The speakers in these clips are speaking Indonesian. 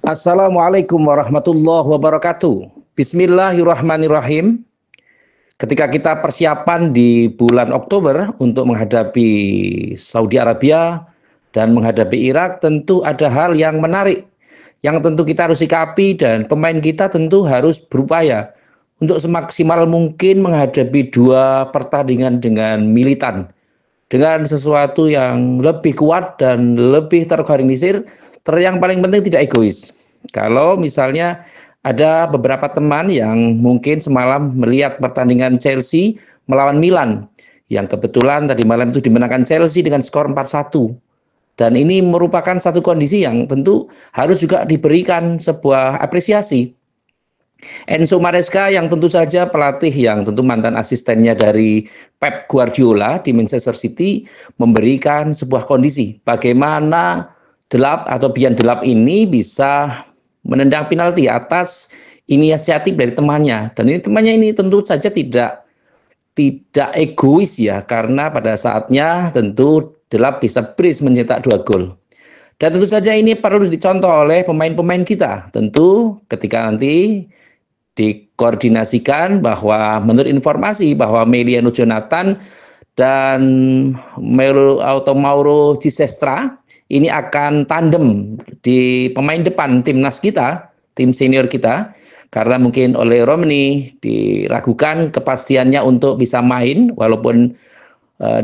Assalamualaikum warahmatullahi wabarakatuh. Bismillahirrahmanirrahim. Ketika kita persiapan di bulan Oktober untuk menghadapi Saudi Arabia dan menghadapi Irak, tentu ada hal yang menarik yang tentu kita harus sikapi, dan pemain kita tentu harus berupaya untuk semaksimal mungkin menghadapi dua pertandingan dengan militan, dengan sesuatu yang lebih kuat dan lebih terorganisir, yang paling penting tidak egois. Kalau misalnya ada beberapa teman yang mungkin semalam melihat pertandingan Chelsea melawan Milan, yang kebetulan tadi malam itu dimenangkan Chelsea dengan skor 4-1. Dan ini merupakan satu kondisi yang tentu harus juga diberikan sebuah apresiasi. Enzo Maresca yang tentu saja pelatih yang tentu mantan asistennya dari Pep Guardiola di Manchester City, memberikan sebuah kondisi bagaimana Delap atau Bian Delap ini bisa menendang penalti atas inisiatif dari temannya. Dan ini temannya ini tentu saja tidak egois ya, karena pada saatnya tentu Delap bisa brace mencetak 2 gol. Dan tentu saja ini perlu dicontoh oleh pemain-pemain kita. Tentu ketika nanti dikoordinasikan bahwa menurut informasi bahwa Meliano Jonathan dan Mauro Gisestra ini akan tandem di pemain depan timnas kita, tim senior kita, karena mungkin oleh Romney diragukan kepastiannya untuk bisa main, walaupun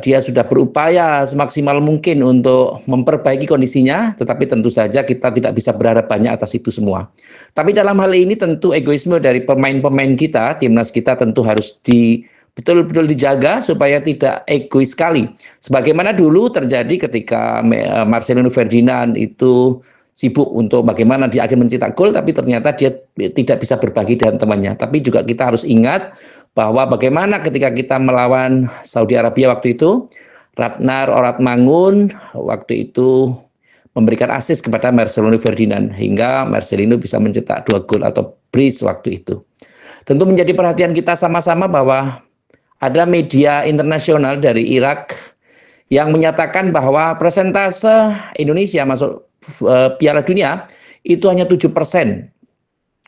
dia sudah berupaya semaksimal mungkin untuk memperbaiki kondisinya, tetapi tentu saja kita tidak bisa berharap banyak atas itu semua. Tapi dalam hal ini tentu egoisme dari pemain-pemain kita, timnas kita tentu harus betul-betul dijaga supaya tidak egois sekali. Sebagaimana dulu terjadi ketika Marcelino Ferdinand itu sibuk untuk bagaimana dia akan mencetak gol, tapi ternyata dia tidak bisa berbagi dengan temannya. Tapi juga kita harus ingat bahwa bagaimana ketika kita melawan Saudi Arabia waktu itu, Ratnar Oratmangun waktu itu memberikan assist kepada Marcelino Ferdinand hingga Marcelino bisa mencetak 2 gol atau brace waktu itu. Tentu menjadi perhatian kita sama-sama bahwa ada media internasional dari Irak yang menyatakan bahwa persentase Indonesia masuk Piala Dunia itu hanya 7%.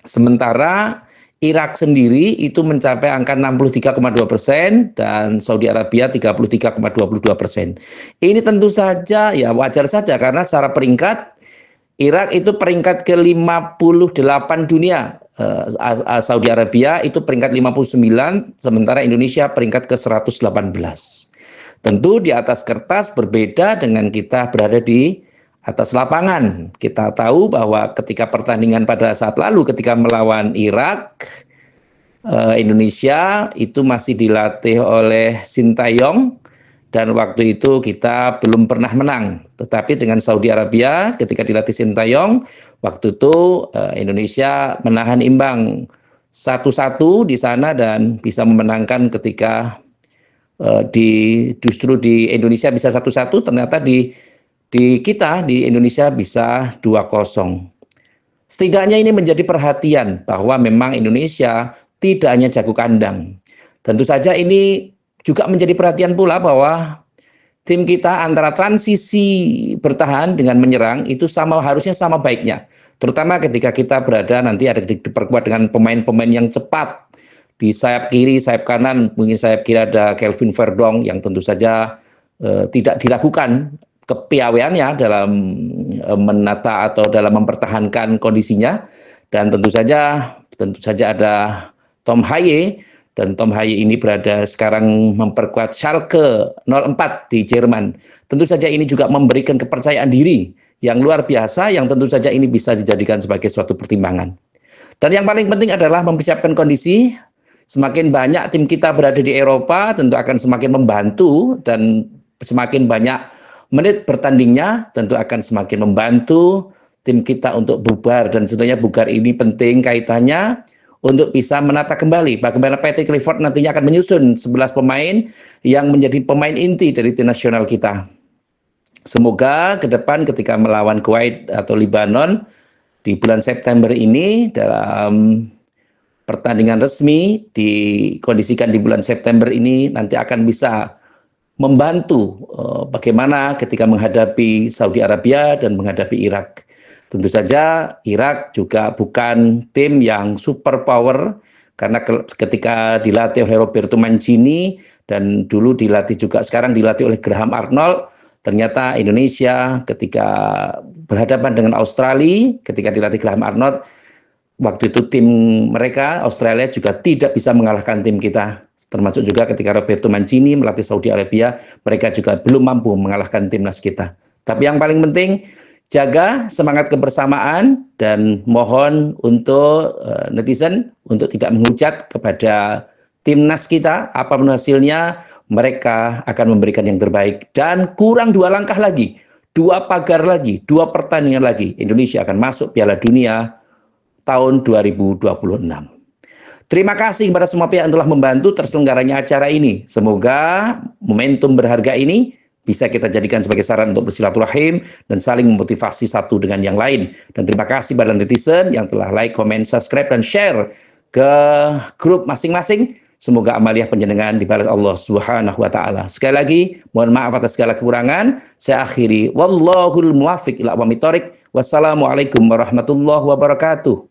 Sementara Irak sendiri itu mencapai angka 63,2% dan Saudi Arabia 33,22%. Ini tentu saja ya wajar saja, karena secara peringkat Irak itu peringkat ke-58 dunia. Saudi Arabia itu peringkat 59, sementara Indonesia peringkat ke-118. Tentu di atas kertas berbeda dengan kita berada di atas lapangan. Kita tahu bahwa ketika pertandingan pada saat lalu ketika melawan Irak, Indonesia itu masih dilatih oleh Sintayong dan waktu itu kita belum pernah menang. Tetapi dengan Saudi Arabia ketika dilatih Sintayong, waktu itu Indonesia menahan imbang 1-1 di sana dan bisa memenangkan ketika justru di Indonesia bisa 1-1, ternyata di kita di Indonesia bisa 2-0. Setidaknya ini menjadi perhatian bahwa memang Indonesia tidak hanya jago kandang. Tentu saja ini juga menjadi perhatian pula bahwa tim kita antara transisi bertahan dengan menyerang itu harusnya sama baiknya. Terutama ketika kita berada nanti ada diperkuat dengan pemain-pemain yang cepat di sayap kiri, sayap kanan. Mungkin sayap kiri ada Kelvin Verdong yang tentu saja tidak diragukan kepiawaiannya dalam menata atau dalam mempertahankan kondisinya, dan tentu saja ada Tom Haye, dan Tom Haye ini berada sekarang memperkuat Schalke 04 di Jerman. Tentu saja ini juga memberikan kepercayaan diri yang luar biasa, yang tentu saja ini bisa dijadikan sebagai suatu pertimbangan. Dan yang paling penting adalah mempersiapkan kondisi. Semakin banyak tim kita berada di Eropa tentu akan semakin membantu, dan semakin banyak menit bertandingnya tentu akan semakin membantu tim kita untuk bubar. Dan sebenarnya bubar ini penting kaitannya untuk bisa menata kembali bagaimana Patrick Clifford nantinya akan menyusun 11 pemain yang menjadi pemain inti dari tim nasional kita. Semoga ke depan ketika melawan Kuwait atau Lebanon di bulan September ini, dalam pertandingan resmi dikondisikan di bulan September ini, nanti akan bisa membantu bagaimana ketika menghadapi Saudi Arabia dan menghadapi Irak. Tentu saja Irak juga bukan tim yang super power, karena ketika dilatih oleh Roberto Mancini dan dulu dilatih juga, sekarang dilatih oleh Graham Arnold, ternyata Indonesia ketika berhadapan dengan Australia, ketika dilatih Graham Arnold, waktu itu tim mereka, Australia, juga tidak bisa mengalahkan tim kita. Termasuk juga ketika Roberto Mancini melatih Saudi Arabia, mereka juga belum mampu mengalahkan timnas kita. Tapi yang paling penting, jaga semangat kebersamaan dan mohon untuk netizen untuk tidak menghujat kepada timnas kita. Apapun hasilnya, mereka akan memberikan yang terbaik. Dan kurang 2 langkah lagi, 2 pagar lagi, 2 pertandingan lagi, Indonesia akan masuk Piala Dunia tahun 2026. Terima kasih kepada semua pihak yang telah membantu terselenggaranya acara ini. Semoga momentum berharga ini bisa kita jadikan sebagai saran untuk bersilaturahim dan saling memotivasi satu dengan yang lain. Dan terima kasih pada netizen yang telah like, comment, subscribe, dan share ke grup masing-masing. Semoga amaliah penjenengan dibalas Allah Subhanahu wa taala. Sekali lagi, mohon maaf atas segala kekurangan. Saya akhiri, wallahul muwaffiq ila aqwamit thoriq. Wassalamualaikum warahmatullahi wabarakatuh.